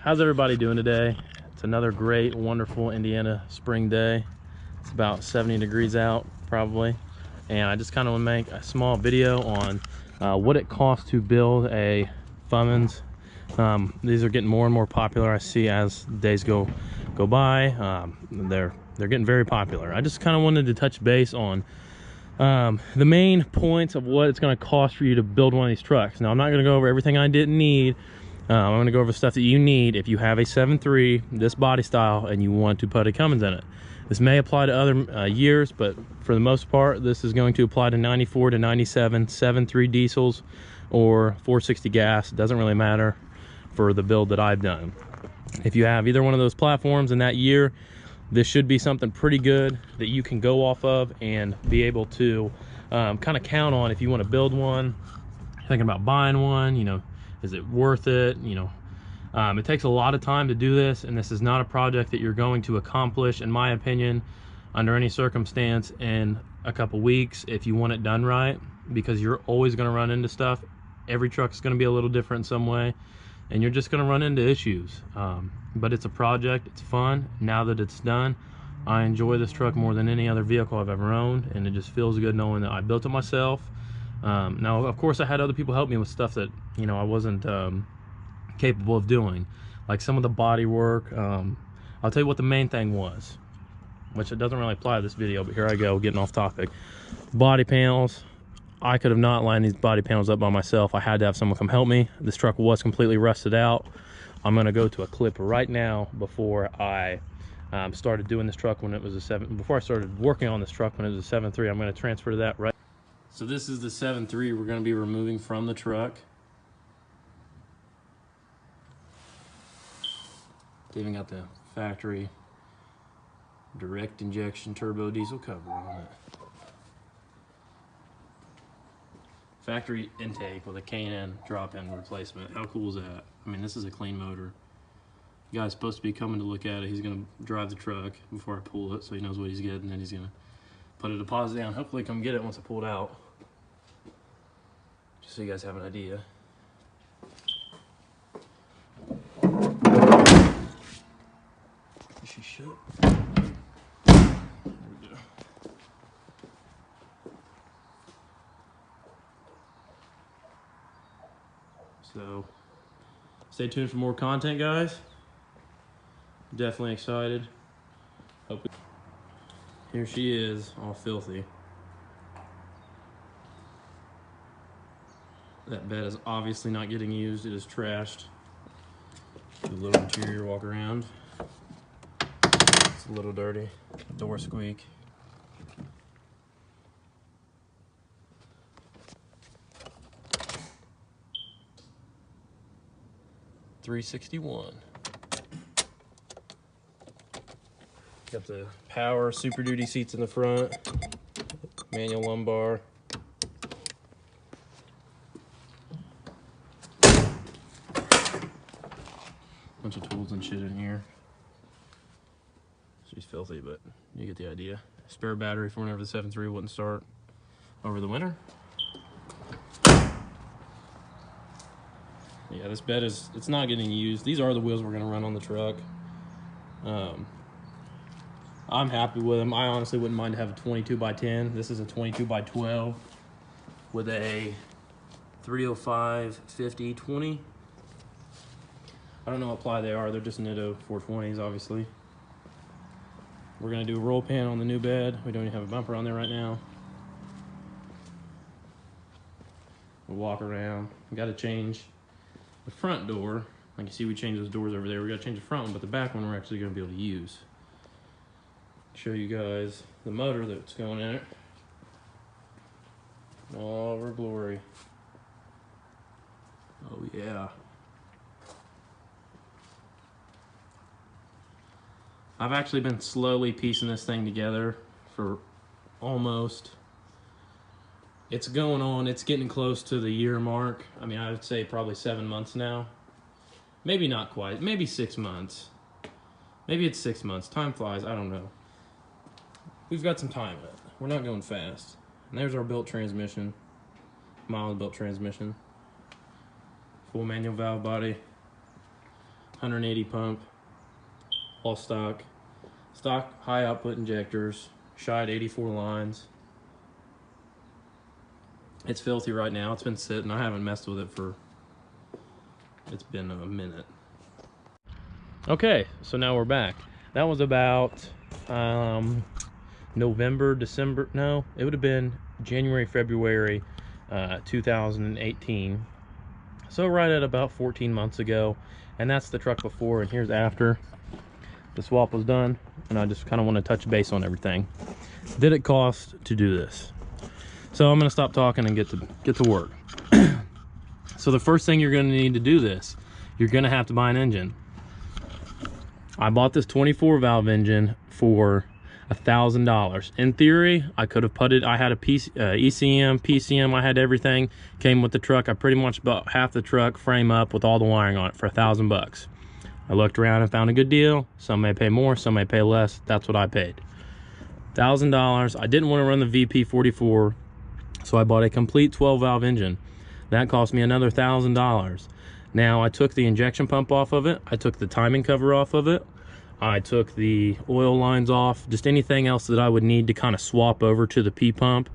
How's everybody doing today? It's another great, wonderful Indiana spring day. It's about 70 degrees out, probably. And I just kind of want to make a small video on what it costs to build a Fummins. These are getting more and more popular, I see, as days go by. They're getting very popular. I just kind of wanted to touch base on the main points of what it's going to cost for you to build one of these trucks. Now, I'm not going to go over everything I didn't need. I'm going to go over stuff that you need if you have a 7.3, this body style, and you want to put a Cummins in it. This may apply to other years, but for the most part, this is going to apply to 94 to 97, 7.3 diesels or 460 gas. It doesn't really matter for the build that I've done. If you have either one of those platforms in that year, this should be something pretty good that you can go off of and be able to kind of count on if you want to build one, thinking about buying one, you know, is it worth it? You know, it takes a lot of time to do this, and this is not a project that you're going to accomplish, in my opinion, under any circumstance in a couple weeks if you want it done right, because you're always going to run into stuff. Every truck is going to be a little different in some way, and you're just going to run into issues. But it's a project, it's fun. Now that it's done, I enjoy this truck more than any other vehicle I've ever owned, and it just feels good knowing that I built it myself. Now, of course, I had other people help me with stuff that, you know, I wasn't capable of doing, like some of the body work. I'll tell you what the main thing was, which it doesn't really apply to this video, but here I go, getting off topic. Body panels. I could have not lined these body panels up by myself. I had to have someone come help me. This truck was completely rusted out. I'm going to go to a clip right now before I started doing this truck when it was a before I started working on this truck when it was a 7.3. I'm going to transfer to that right. So this is the 7.3 we're going to be removing from the truck. Giving out the factory direct injection turbo diesel cover on it. Factory intake with a K&N drop-in replacement. How cool is that? I mean, this is a clean motor. The guy's supposed to be coming to look at it. He's going to drive the truck before I pull it, so he knows what he's getting, and then he's going to put a deposit down. Hopefully come get it once I pull it out, just so you guys have an idea. She should. There we go. So stay tuned for more content, guys. Definitely excited. Here she is, all filthy. That bed is obviously not getting used. It is trashed. Do a little interior walk around. It's a little dirty. Door squeak. $361. Got the power Super Duty seats in the front. Manual lumbar. Bunch of tools and shit in here. She's filthy, but you get the idea. Spare battery for whenever the 7.3 wouldn't start over the winter. Yeah, this bed is, it's not getting used. These are the wheels we're gonna run on the truck. I'm happy with them. I honestly wouldn't mind to have a 22 by 10. This is a 22 by 12 with a 305 50 20. I don't know what ply they are. They're just Nitto 420s, obviously. We're gonna do a roll pan on the new bed. We don't even have a bumper on there right now. We'll walk around. We gotta change the front door. Like you see, we changed those doors over there. We gotta change the front one, but the back one we're actually gonna be able to use. Show you guys the motor that's going in it. All of her glory. Oh yeah. I've actually been slowly piecing this thing together for almost, it's going on, it's getting close to the year mark. I mean, I would say probably 7 months now. Maybe not quite, maybe 6 months. Maybe it's 6 months, time flies, I don't know. We've got some time left. We're not going fast. And there's our built transmission, mild built transmission. Full manual valve body. 180 pump, all stock. Stock high output injectors, shied 84 lines. It's filthy right now. It's been sitting. I haven't messed with it for, it's been a minute. Okay, so now we're back. That was about November, December, no, it would have been January, February 2018. So right at about 14 months ago. And that's the truck before, and here's after. The swap was done, and I just kind of want to touch base on everything. Did it cost to do this? So I'm going to stop talking and get to work. So the first thing you're going to need to do this, you're going to have to buy an engine. I bought this 24 valve engine for $1,000. In theory, I could have put it, I had a ECM, PCM, I had everything, came with the truck. I pretty much bought half the truck frame up with all the wiring on it for $1,000. I looked around and found a good deal. Some may pay more, some may pay less. That's what I paid. $1,000. I didn't want to run the VP44, so I bought a complete 12 valve engine. That cost me another $1,000. Now I took the injection pump off of it. I took the timing cover off of it. I took the oil lines off, just anything else that I would need to kind of swap over to the P pump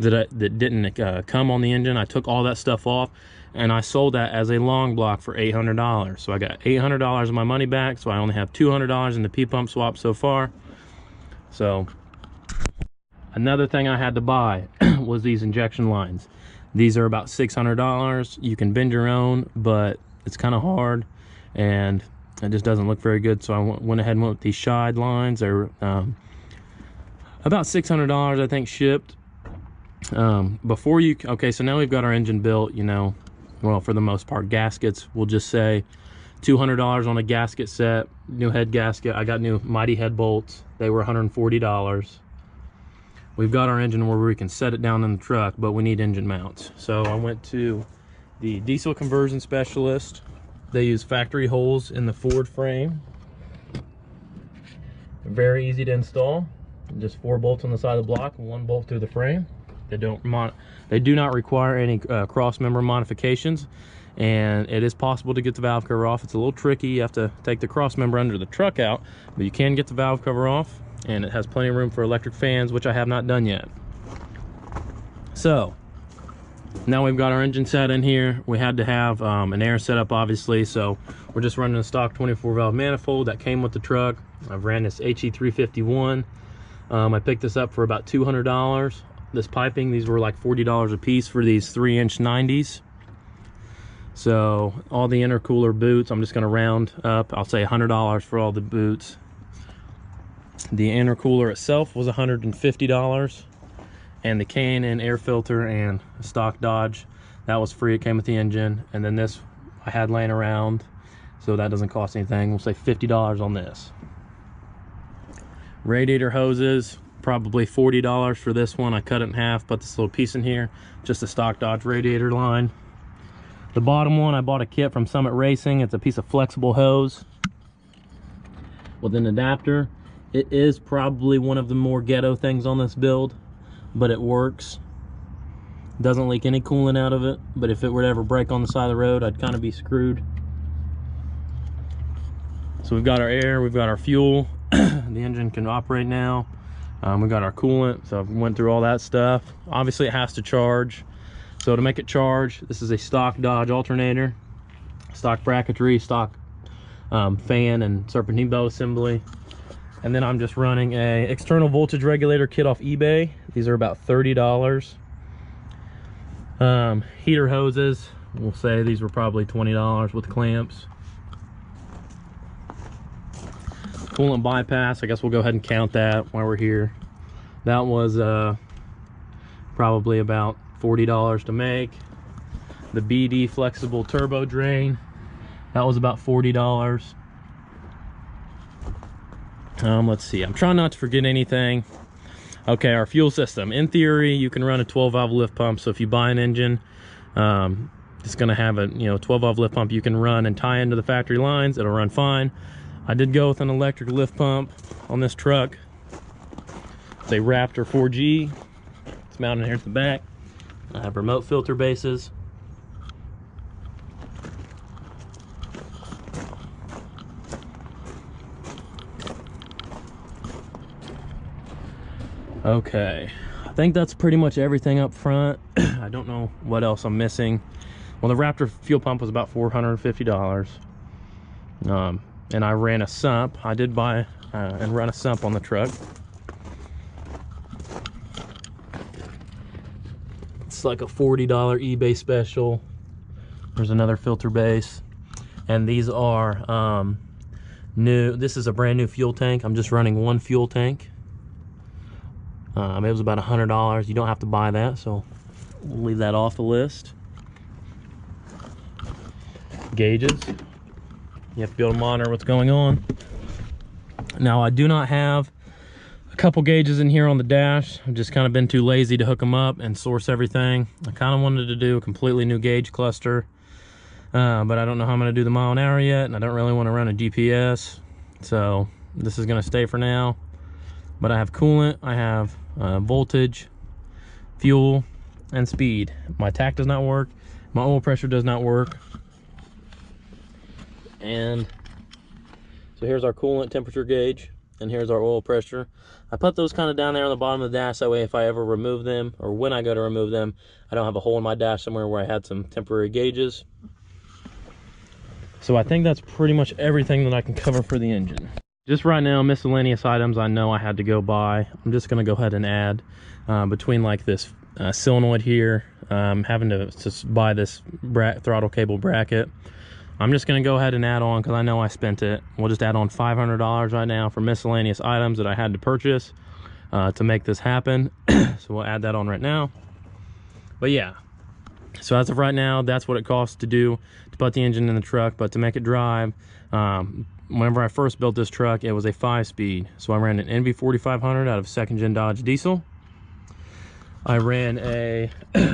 that didn't come on the engine. I took all that stuff off, and I sold that as a long block for $800. So I got $800 of my money back, so I only have $200 in the P pump swap so far. So another thing I had to buy was these injection lines. These are about $600. You can bend your own, but it's kind of hard, and it just doesn't look very good. So I went ahead and went with these shied lines. They're about $600, I think, shipped. Before you, okay, so now we've got our engine built, you know, well, for the most part. Gaskets, we'll just say $200 on a gasket set, new head gasket. I got new Mighty head bolts. They were $140. We've got our engine where we can set it down in the truck, but we need engine mounts. So I went to the diesel conversion specialist. They use factory holes in the Ford frame. Very easy to install. Just 4 bolts on the side of the block and 1 bolt through the frame. They do not require any cross member modifications, and it is possible to get the valve cover off. It's a little tricky. You have to take the cross member under the truck out, but you can get the valve cover off, and it has plenty of room for electric fans, which I have not done yet. So now we've got our engine set in here. We had to have an air setup, obviously, so we're just running a stock 24 valve manifold that came with the truck. I've ran this HE351. I picked this up for about $200. This piping, these were like $40 a piece for these 3-inch 90s. So all the intercooler boots, I'm just going to round up, I'll say $100 for all the boots. The intercooler itself was $150, and the K&N air filter and a stock Dodge, that was free. It came with the engine. And then this I had laying around, so that doesn't cost anything. We'll say $50 on this. Radiator hoses, probably $40 for this one. I cut it in half, put this little piece in here, just a stock Dodge radiator line. The bottom one, I bought a kit from Summit Racing. It's a piece of flexible hose with an adapter. It is probably one of the more ghetto things on this build, but it works. Doesn't leak any coolant out of it, but if it were to ever break on the side of the road, I'd kind of be screwed. So we've got our air, we've got our fuel. The engine can operate now. We got our coolant, so I went through all that stuff. Obviously it has to charge. So to make it charge, this is a stock Dodge alternator, stock bracketry, stock fan and serpentine bow assembly. And then I'm just running a external voltage regulator kit off eBay. These are about $30. Heater hoses, we'll say these were probably $20 with clamps. Coolant bypass, I guess we'll go ahead and count that while we're here. That was probably about $40 to make. The BD flexible turbo drain, that was about $40. Let's see, I'm trying not to forget anything. Okay, our fuel system. In theory, you can run a 12 valve lift pump. So if you buy an engine, it's going to have a 12 valve lift pump you can run and tie into the factory lines. It'll run fine. I did go with an electric lift pump on this truck. It's a Raptor 4G. It's mounted here at the back. I have remote filter bases. Okay, I think that's pretty much everything up front. I don't know what else I'm missing. Well, the Raptor fuel pump was about $450. And I ran a sump. I did buy and run a sump on the truck. It's like a $40 eBay special. There's another filter base. And these are new. This is a brand new fuel tank. I'm just running one fuel tank. It was about $100. You don't have to buy that, so we'll leave that off the list. Gauges. You have to be able to monitor what's going on. Now, I do not have a couple gauges in here on the dash. I've just kind of been too lazy to hook them up and source everything. I kind of wanted to do a completely new gauge cluster, but I don't know how I'm going to do the mile an hour yet, and I don't really want to run a GPS, so this is going to stay for now. But I have coolant, I have voltage, fuel, and speed. My tach does not work. My oil pressure does not work. And so here's our coolant temperature gauge, and here's our oil pressure. I put those kind of down there on the bottom of the dash, that way if I ever remove them, or when I go to remove them, I don't have a hole in my dash somewhere where I had some temporary gauges. So I think that's pretty much everything that I can cover for the engine. Just right now, miscellaneous items I know I had to go buy. I'm just gonna go ahead and add between like this solenoid here, having to buy this throttle cable bracket. I'm just gonna go ahead and add on, because I know I spent it. We'll just add on $500 right now for miscellaneous items that I had to purchase to make this happen. So we'll add that on right now. But yeah, so as of right now, that's what it costs to do to put the engine in the truck. But to make it drive, whenever I first built this truck, it was a 5-speed. So I ran an NV4500 out of second gen Dodge diesel. I ran a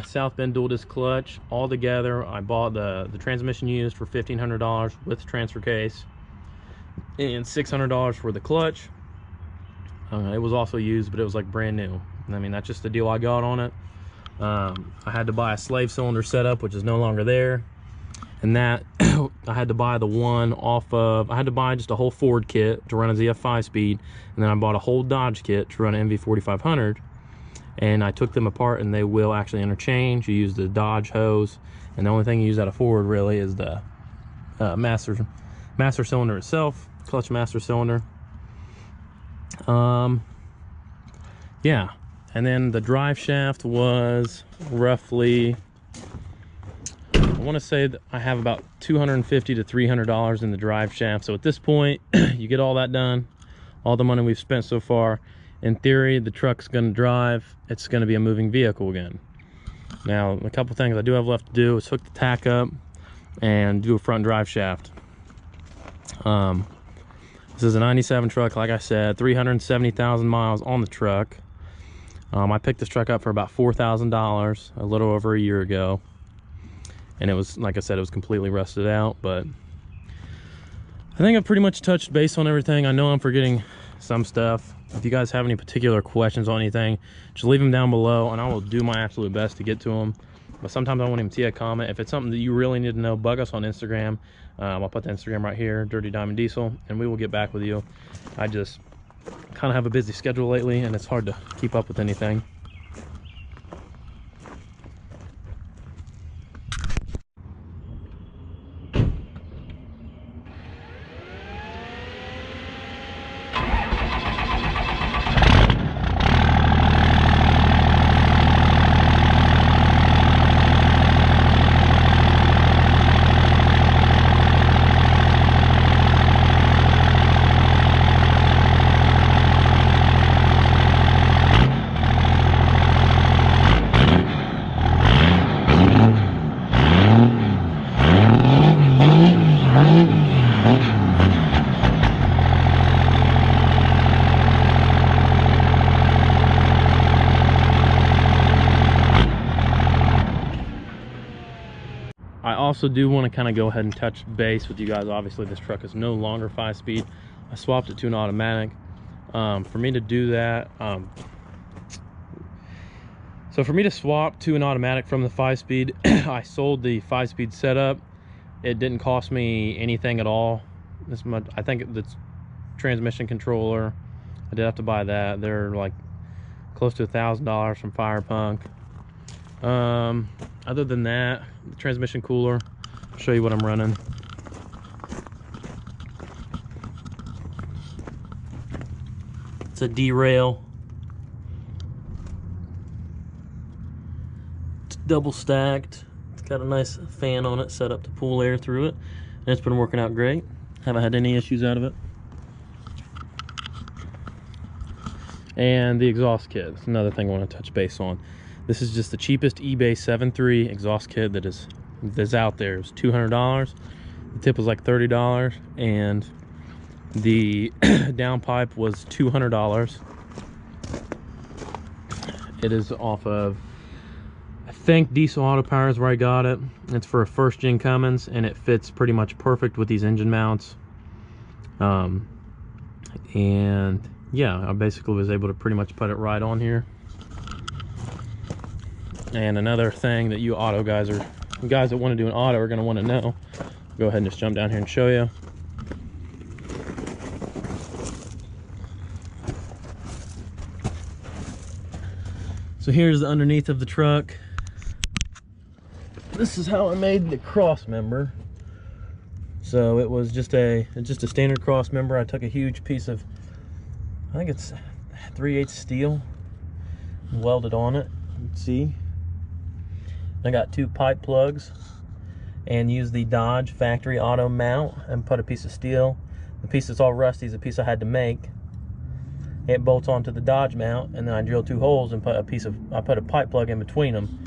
South Bend dual disc clutch. All together, I bought the transmission used for $1,500 with transfer case, and $600 for the clutch. It was also used, but it was like brand new. I mean, that's just the deal I got on it. I had to buy a slave cylinder setup, which is no longer there. And that, I had to buy the one off of, I had to buy just a whole Ford kit to run a ZF 5-speed. And then I bought a whole Dodge kit to run an NV4500. And I took them apart, and they will actually interchange. You use the Dodge hose, and the only thing you use out of Ford really is the master cylinder itself, clutch master cylinder. Yeah, and then the drive shaft was roughly, I want to say that I have about $250 to $300 in the drive shaft. So at this point, you get all that done, all the money we've spent so far. In theory, the truck's going to drive. It's going to be a moving vehicle again. Now, a couple things I do have left to do is hook the tach up and do a front drive shaft. This is a 97 truck, like I said, 370,000 miles on the truck. I picked this truck up for about $4,000 a little over a year ago. And it was, like I said, it was completely rusted out, but I think I've pretty much touched base on everything. I know I'm forgetting some stuff. If you guys have any particular questions on anything, just leave them down below, and I will do my absolute best to get to them. But sometimes I won't even see a comment. If it's something that you really need to know, bug us on Instagram. I'll put the Instagram right here, Dirty Diamond Diesel, and we will get back with you. I just kind of have a busy schedule lately, and it's hard to keep up with anything. I also do want to kind of go ahead and touch base with you guys. Obviously, this truck is no longer 5-speed. I swapped it to an automatic. For me to do that, so for me to swap to an automatic from the 5-speed, I sold the 5-speed setup. It didn't cost me anything at all. This much, I think the transmission controller, I did have to buy that. They're like close to $1,000 from Fire Punk. Other than that, the transmission cooler, I'll show you what I'm running. It's a D-rail. It's double stacked. It's got a nice fan on it set up to pull air through it, and it's been working out great. Haven't had any issues out of it. And the exhaust kit, that's another thing I want to touch base on. This is just the cheapest eBay 7.3 exhaust kit that is out there. It was $200. The tip was like $30, and the downpipe was $200. It is off of, I think, Diesel Auto Power is where I got it. It's for a first-gen Fummins, and it fits pretty much perfect with these engine mounts. And yeah, I basically was able to pretty much put it right on here. And another thing that you auto guys that want to do an auto are going to want to know, go ahead and just jump down here and show you. So here's the underneath of the truck. This is how I made the cross member. So it was just a standard cross member. I took a huge piece of, I think it's 3/8 steel, and welded on it. You can see. I got 2 pipe plugs and used the Dodge factory auto mount and put a piece of steel. The piece that's all rusty is a piece I had to make. It bolts onto the Dodge mount, and then I drilled 2 holes and put a pipe plug in between them.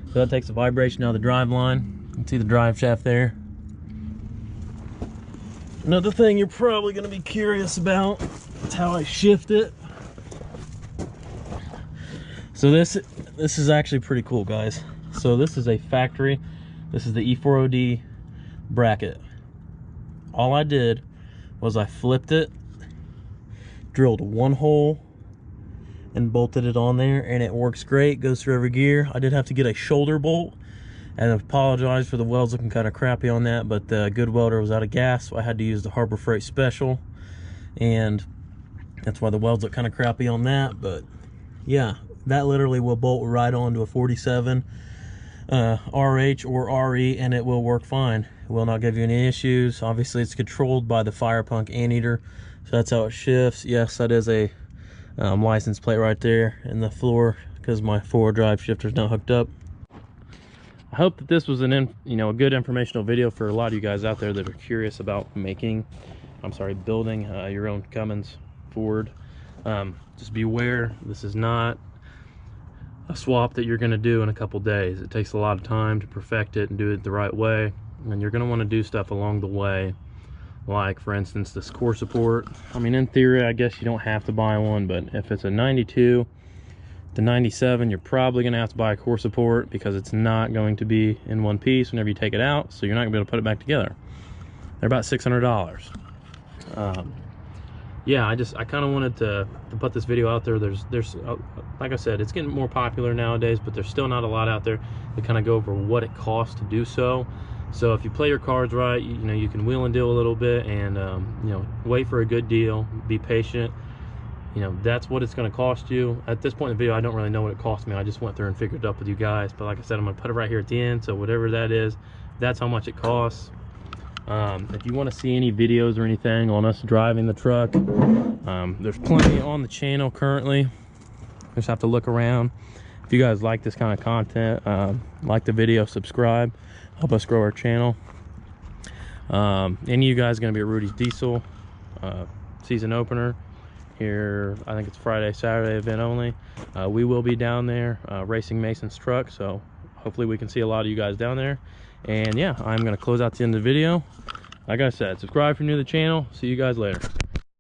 So that takes the vibration out of the drive line. You can see the drive shaft there. Another thing you're probably going to be curious about is how I shift it. So this is actually pretty cool, guys. So this is a factory. This is the E4OD bracket. All I did was I flipped it, drilled 1 hole, and bolted it on there, and it works great. Goes through every gear. I did have to get a shoulder bolt, and I apologize for the welds looking kind of crappy on that, but the good welder was out of gas, so I had to use the Harbor Freight Special, and that's why the welds look kind of crappy on that. But yeah, that literally will bolt right onto a 47 RH or RE, and it will work fine. It will not give you any issues. Obviously it's controlled by the Fire Punk anteater, so that's how it shifts. Yes, that is a license plate right there in the floor, because my 4-wheel drive shifter is not hooked up. I hope that this was a good informational video for a lot of you guys out there that are curious about building your own Cummins Ford. Just be aware, this is not a swap that you're going to do in a couple days. It takes a lot of time to perfect it and do it the right way, and you're going to want to do stuff along the way, like for instance this core support. I mean, in theory I guess you don't have to buy one, but if it's a 92 to 97, you're probably going to have to buy a core support, because it's not going to be in one piece whenever you take it out, so you're not going to be able to put it back together. They're about $600. Yeah, I kind of wanted to put this video out there. There's like I said, it's getting more popular nowadays, but there's still not a lot out there to kind of go over what it costs to do so. So if you play your cards right, you can wheel and deal a little bit, and wait for a good deal, be patient. That's what it's going to cost you. At this point in the video, I don't really know what it cost me. I just went through and figured it up with you guys, but like I said, I'm going to put it right here at the end, so whatever that is, that's how much it costs. If you want to see any videos or anything on us driving the truck, there's plenty on the channel currently. Just have to look around. If you guys like this kind of content, like the video, subscribe, help us grow our channel. Any of you guys going to be at Rudy's Diesel season opener here, I think it's Friday, Saturday event only. We will be down there racing Mason's truck, so hopefully we can see a lot of you guys down there. And yeah, I'm going to close out the end of the video. Like I said, subscribe if you're new to the channel. See you guys later.